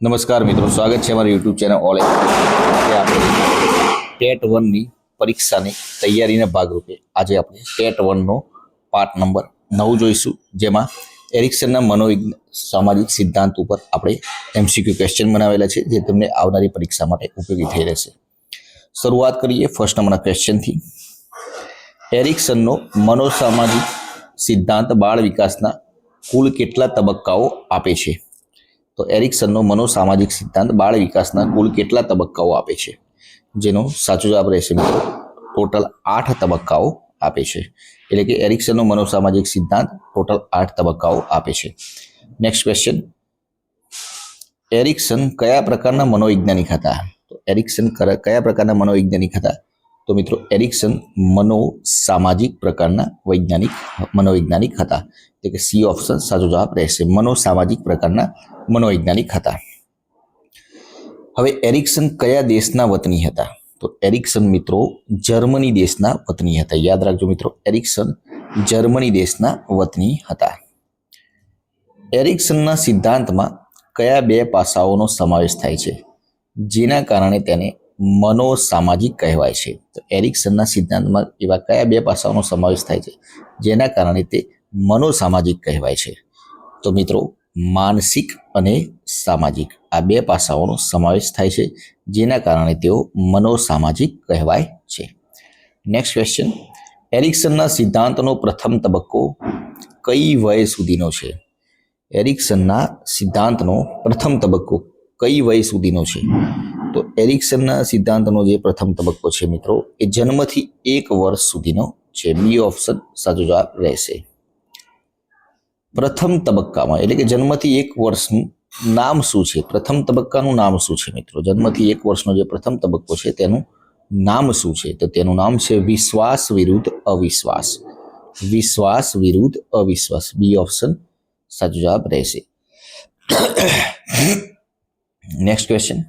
નમસ્કાર મિત્રો, સ્વાગત છે અમારી યુટ્યુબ ચેનલ ઓલ આપણે ટેટ 1ની પરીક્ષાની તૈયારીના ભાગરૂપે આજે આપણે ટેટ 1નો પાર્ટ નંબર 9 જોઈશું, જેમાં એરિક્સનના સામાજિક સિદ્ધાંત ઉપર આપણે MCQ ક્વેશ્ચન બનાવેલા છે, જે તમને આવનારી પરીક્ષા માટે ઉપયોગી થઈ રહેશે. શરૂઆત કરીએ ફર્સ્ટ નંબરના ક્વેશ્ચનથી. એરિક્સનનો મનોસામાજિક સિદ્ધાંત બાળ વિકાસના કુલ કેટલા તબક્કાઓ આપે છે? તો એરિક્સનનો મનોસામાજિક સિદ્ધાંત બાળ વિકાસના કુલ કેટલા તબક્કાઓ આપે છે? જેનો સાચો જવાબ રહેશે મિત્રો ટોટલ 8 તબક્કાઓ આપે છે. એટલે કે એરિક્સનનો મનોસામાજિક સિદ્ધાંત ટોટલ 8 તબક્કાઓ આપે છે. Next question. એરિક્સન કયા પ્રકારના મનોવૈજ્ઞાનિક હતા? તો એરિક્સન કયા પ્રકારના મનોવૈજ્ઞાનિક હતા? તો મિત્રો એરિક્સન મનોસામાજિક પ્રકારના મનોવૈજ્ઞાનિક હતા. એટલે કે સી ઓપ્શન સાચો જવાબ રહેશે. મનોસામાજિક પ્રકારના મનોવૈજ્ઞાનિક હતા. હવે એરિક્સન કયા દેશના વતની હતા? તો એરિક્સન મિત્રો જર્મની દેશના વતની હતા. યાદ રાખજો મિત્રો, એરિક્સન જર્મની દેશના વતની હતા. એરિક્સનના સિદ્ધાંતમાં કયા 2 પાસાઓનો સમાવેશ થાય છે, જેના કારણે તેને મનોસામાજિક કહેવાય છે? તો એરિક્સનના સિદ્ધાંતમાં એવા કયા 2 પાસાઓનો સમાવેશ થાય છે, જેના કારણે તે મનોસામાજિક કહેવાય છે? તો મિત્રો માનસિક અને સામાજિક આ 2 પાસાઓનો સમાવેશ થાય છે, જેના કારણે તેઓ મનોસામાજિક કહેવાય છે. Next question. એરિક્સનના સિદ્ધાંતનો પ્રથમ તબક્કો કઈ વય સુધીનો છે? એરિક્સનના સિદ્ધાંતનો પ્રથમ તબક્કો કઈ વય સુધીનો છે? તો એરિક્સનના સિદ્ધાંતનો જે પ્રથમ તબક્કો છે મિત્રો, એ જન્મથી 1 વર્ષ સુધીનો છે. બી ઓપ્શન સાચો જવાબ રહેશે. પ્રથમ તબક્કામાં એટલે કે જન્મથી 1 વર્ષનું નામ શું છે? પ્રથમ તબક્કાનું નામ શું છે મિત્રો? જન્મથી 1 વર્ષનો જે પ્રથમ તબક્કો છે તેનું નામ શું છે? તો તેનું નામ છે વિશ્વાસ વિરુદ્ધ અવિશ્વાસ. વિશ્વાસ વિરુદ્ધ અવિશ્વાસ. બી ઓપ્શન સાચો જવાબ રહેશે. Next question.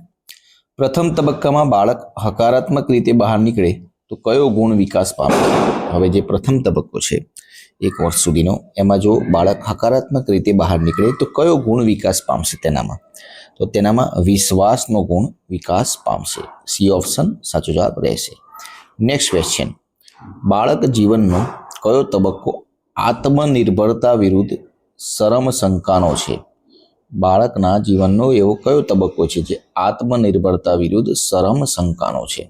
પ્રથમ તબક્કામાં બાળક હકારાત્મક રીતે બહાર નીકળે તો કયો ગુણ વિકાસ પામે? હવે જે પ્રથમ તબક્કો છે 1 વર્ષ સુધીનો, એમાં જો બાળક હકારાત્મક રીતે બહાર નીકળે તો કયો ગુણ વિકાસ પામશે તેનામાં? તો તેનામાં વિશ્વાસનો ગુણ વિકાસ પામશે. સી ઓપ્શન સાચો જવાબ રહેશે. Next question. બાળક જીવનનો કયો તબક્કો આત્મનિર્ભરતા વિરુદ્ધ શરમ શંકાનો છે? બાળકના જીવનનો એવો કયો તબક્કો છે જે આત્મનિર્ભરતા વિરુદ્ધ શરમ શંકાનો છે?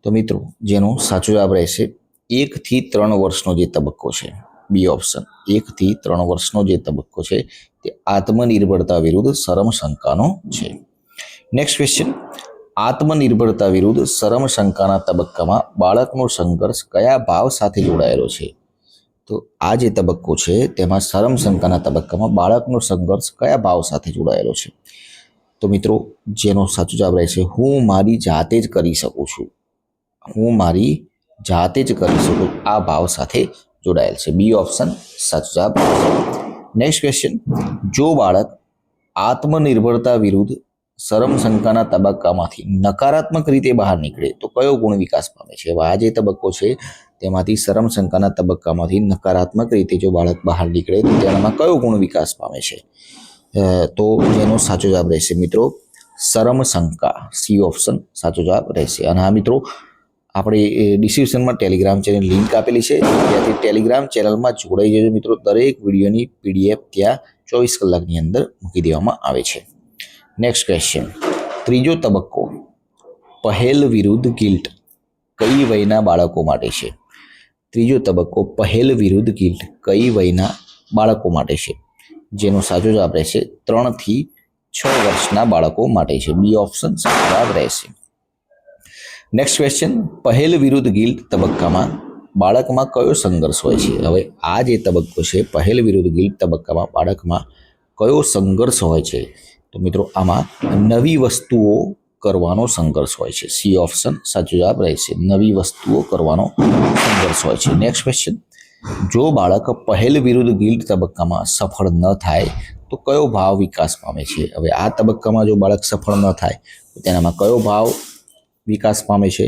તો મિત્રો જેનો સાચો જવાબ રહેશે 1 થી 3 વર્ષનો જે તબક્કો છે. બી ઓપ્શન 1 થી 3 વર્ષનો જે તબક્કો છે તે આત્મનિર્ભરતા વિરુદ્ધ શરમ શંકાનો છે. Next question. આત્મનિર્ભરતા વિરુદ્ધ શરમ શંકાના તબક્કામાં બાળકનો સંઘર્ષ કયા ભાવ સાથે જોડાયેલો છે? તો આ જે તબક્કો છે તેમાં શરમ શંકાના તબક્કામાં બાળકનો સંઘર્ષ કયા ભાવ સાથે જોડાયેલો છે? તો મિત્રો જેનો સાચો જવાબ રહેશે હું મારી જાતે જ કરી શકું છું. હું મારી જાતે જ કરી શકું, આ ભાવ સાથે જોડાયેલ છે. બી ઓપ્શન સાચો જવાબ. Next question. જો બાળક આત્મનિર્ભરતા વિરુદ્ધ શરમ શંકાના તબક્કામાંથી નકારાત્મક રીતે બહાર નીકળે તો કયો ગુણ વિકાસ પામે છે? આ જે તબક્કો છે તેમાંથી શરમ શંકાના તબક્કામાંથી નકારાત્મક રીતે જો બાળક બહાર નીકળે તો તેનામાં કયો ગુણ વિકાસ પામે છે? તો એનો સાચો જવાબ રહેશે મિત્રો શરમ શંકા. સી ઓપ્શન સાચો જવાબ રહેશે. અને હા મિત્રો, આપણે ડિસ્ક્રિપ્શનમાં ટેલિગ્રામ ચેનલ લિંક આપેલી છે, ત્યાંથી ટેલિગ્રામ ચેનલમાં જોડાઈ જજો મિત્રો. દરેક વિડીયોની PDF ત્યાં 24 કલાકની અંદર મૂકી દેવામાં આવે છે. Next question. ત્રીજો તબક્કો પહેલ વિરુદ્ધ ગિલ્ટ કઈ વયના બાળકો માટે છે? ત્રીજો તબક્કો પહેલ વિરુદ્ધ ગિલ્ટ કઈ વયના બાળકો માટે છે? જેનો સાચો જવાબ રહેશે 3 થી 6 વર્ષના બાળકો માટે છે. બી ઓપ્શન સાચો જવાબ રહેશે. Next question. પહેલ વિરુદ્ધ ગિલ્ટ તબક્કામાં બાળકમાં કયો સંઘર્ષ હોય છે? હવે આ જે તબક્કો છે પહેલ વિરુદ્ધ ગિલ્ટ તબક્કામાં બાળકમાં કયો સંઘર્ષ હોય છે? તો મિત્રો આમાં નવી વસ્તુઓ કરવાનો સંઘર્ષ હોય છે. સી ઓપ્શન સાચો જવાબ રહેશે. નવી વસ્તુઓ કરવાનો સંઘર્ષ હોય છે. Next question. જો બાળક પહેલ વિરુદ્ધ ગિલ્ટ તબક્કામાં સફળ ન થાય તો કયો ભાવ વિકાસ પામે છે? હવે આ તબક્કામાં જો બાળક સફળ ન થાય તો તેનામાં કયો ભાવ વિકાસ પામે છે?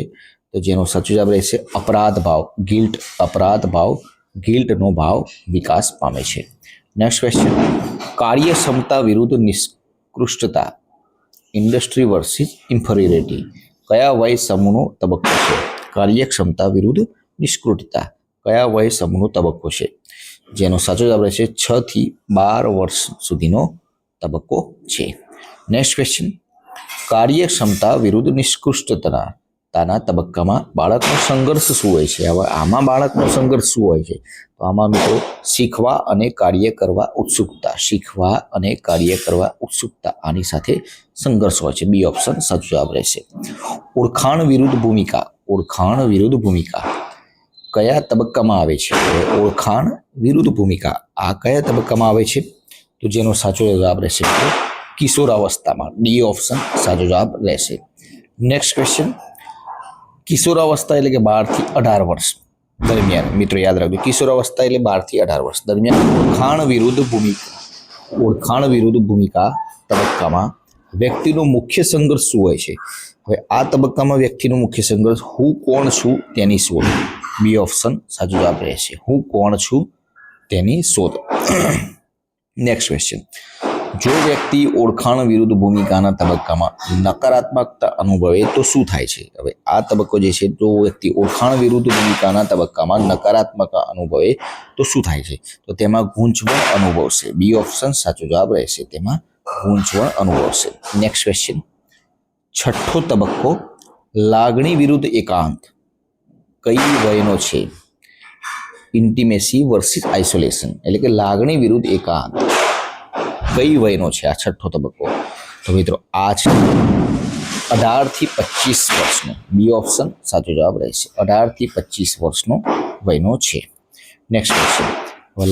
તો જેનો સાચો જવાબ રહેશે અપરાધ ભાવ. ગિલ્ટ, અપરાધ ભાવ, ગિલ્ટનો ભાવ વિકાસ પામે છે. નેક્સ્ટ ક્વેશ્ચન, કાર્યક્ષમતા વિરુદ્ધ નિષ્કૃષ્ટતા, ઇન્ડસ્ટ્રી વર્સિસ ઇન્ફરિયોરિટી, કયા વય સમૂહનો તબક્કો છે? કાર્યક્ષમતા વિરુદ્ધ નિષ્કૃષ્ટતા કયા વય સમૂહનો તબક્કો છે? જેનો સાચો જવાબ રહેશે 6 થી 12 વર્ષ સુધીનો તબક્કો છે. નેક્સ્ટ ક્વેશ્ચન, કાર્યક્ષમતા વિરુદ્ધ નિષ્કૃષ્ટતાના તબક્કામાં બાળકનો સંઘર્ષ શું હોય છે? હવે આમાં બાળકનો સંઘર્ષ શું હોય છે? તો આમાં મિત્રો શીખવા અને કાર્ય કરવા ઉત્સુકતા, શીખવા અને કાર્ય કરવા ઉત્સુકતા, આની સાથે સંઘર્ષ હોય છે. બી ઓપ્શન સાચો જવાબ રહેશે. ઓળખાણ વિરુદ્ધ ભૂમિકા, ઓળખાણ વિરુદ્ધ ભૂમિકા કયા તબક્કામાં આવે છે? ઓળખાણ વિરુદ્ધ ભૂમિકા આ કયા તબક્કામાં આવે છે? તો જેનો સાચો જવાબ રહેશે કિશોરાવસ્થામાં. ડી ઓપ્શન સાચો જવાબ રહેશે. નેક્સ્ટ ક્વેશ્ચન, કિશોરાવસ્થા એટલે કે 12 થી 18 વર્ષ દરમિયાન, મિત્રો યાદ રાખજો, કિશોરાવસ્થા એટલે 12 થી 18 વર્ષ દરમિયાન ઓળખાણ વિરુદ્ધ ભૂમિકા તબક્કામાં વ્યક્તિનો મુખ્ય સંઘર્ષ શું હોય છે? હવે આ તબક્કામાં વ્યક્તિનો મુખ્ય સંઘર્ષ હું કોણ છું તેની શોધ. બી ઓપ્શન સાચો જવાબ રહેશે. હું કોણ છું તેની શોધ. નેક્સ્ટ ક્વેશ્ચન, જો વ્યક્તિ ઓળખાણ વિરુદ્ધ ભૂમિકાના તબક્કામાં નકારાત્મકતા અનુભવે તો શું થાય છે? હવે આ તબક્કો જે છે, જો વ્યક્તિ ઓળખાણ વિરુદ્ધ ભૂમિકાના તબક્કામાં નકારાત્મકતા અનુભવે તો શું થાય છે? તો તેમાં ગૂંચવણ અનુભવશે. બી ઓપ્શન સાચો જવાબ રહેશે. તેમાં ગૂંચવણ અનુભવશે. નેક્સ્ટ ક્વેશ્ચન, છઠ્ઠો તબક્કો લાગણી વિરુદ્ધ એકાંત કઈ વયનો છે? ઇન્ટિમેસી વર્સિસ આઇસોલેશન એટલે કે લાગણી વિરુદ્ધ એકાંત કઈ વયનો છે આ છઠ્ઠો તબક્કો? તો મિત્રો આ છે 18 થી 25 વર્ષનો. બી ઓપ્શન સાચો જવાબ રહેશે. 18 થી 25 વર્ષનો વયનો છે. નેક્સ્ટ ક્વેશ્ચન,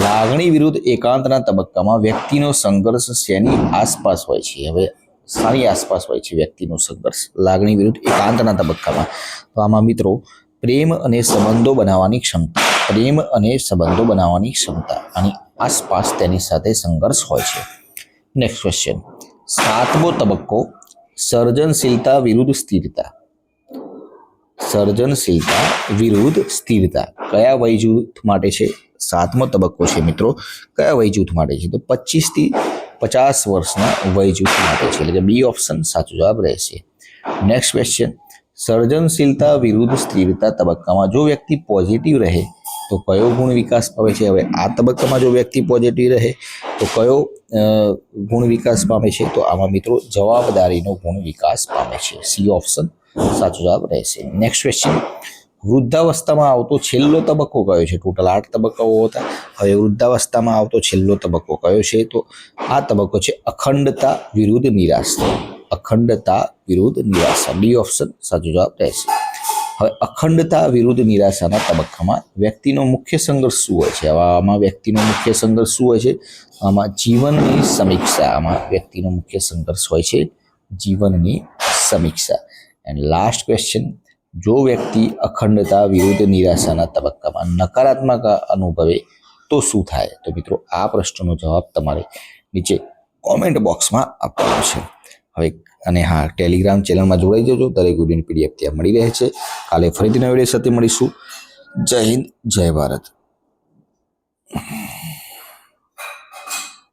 લાગણી વિરુદ્ધ એકાંતના તબક્કામાં વ્યક્તિનો સંઘર્ષ શેની આસપાસ હોય છે? હવે શાની આસપાસ હોય છે વ્યક્તિનો સંઘર્ષ લાગણી વિરુદ્ધ એકાંતના તબક્કામાં? તો આમાં મિત્રો પ્રેમ અને સંબંધો બનાવવાની ક્ષમતા, પ્રેમ અને સંબંધો બનાવવાની ક્ષમતા આની આસપાસ તેની સાથે સંઘર્ષ હોય છે. નેક્સ્ટ ક્વેશ્ચન, સાતમો તબક્કો સર્જનશીલતા વિરુદ્ધ સ્થિરતા, સર્જનશીલતા વિરુદ્ધ સ્થિરતા કયા વય જૂથ માટે છે? સાતમો તબક્કો છે મિત્રો કયા વય જૂથ માટે છે? તો 25 થી 50 વર્ષના વય જૂથ માટે છે. એટલે કે બી ઓપ્શન સાચો જવાબ રહેશે. નેક્સ્ટ ક્વેશ્ચન, સર્જનશીલતા વિરુદ્ધ સ્થિરતા તબક્કામાં જો વ્યક્તિ પોઝિટિવ રહે તો કયો ગુણ વિકાસ પામે છે? હવે આ તબક્કામાં જો વ્યક્તિ પોઝિટિવ રહે તો કયો ગુણ વિકાસ પામે છે? તો આમાં મિત્રો જવાબદારીનો ગુણ વિકાસ પામે છે. સી ઓપ્શન સાચો જવાબ રહેશે. નેક્સ્ટ ક્વેશ્ચન, વૃદ્ધાવસ્થામાં આવતો છેલ્લો તબક્કો કયો છે? ટોટલ 8 તબક્કાઓ હતા. હવે વૃદ્ધાવસ્થામાં આવતો છેલ્લો તબક્કો કયો છે? તો આ તબક્કો છે અખંડતા વિરુદ્ધ નિરાશા. અખંડતા વિરુદ્ધ નિરાશા. ડી ઓપ્શન સાચો જવાબ રહેશે. હવે અખંડતા વિરુદ્ધ નિરાશાના તબક્કામાં વ્યક્તિનો મુખ્ય સંઘર્ષ શું હોય છે? આમાં વ્યક્તિનો મુખ્ય સંઘર્ષ શું હોય છે? આમાં જીવનની સમીક્ષા. આમાં વ્યક્તિનો મુખ્ય સંઘર્ષ હોય છે જીવનની સમીક્ષા. એન્ડ લાસ્ટ ક્વેશ્ચન, જો વ્યક્તિ અખંડતા વિરુદ્ધ નિરાશાના તબક્કામાં નકારાત્મક અનુભવે તો શું થાય? તો મિત્રો આ પ્રશ્નનો જવાબ તમારે નીચે કોમેન્ટ બોક્સમાં આપવાનો છે. હવે અને હા, ટેલિગ્રામ ચેનલમાં જોડાઈ જજો. દરેક વિડીયોની પીડીએફ ત્યાં મળી રહે છે. કાલે ફરીથી નવા વિડીયો સાથે મળીશું. જય હિન્દ, જય ભારત.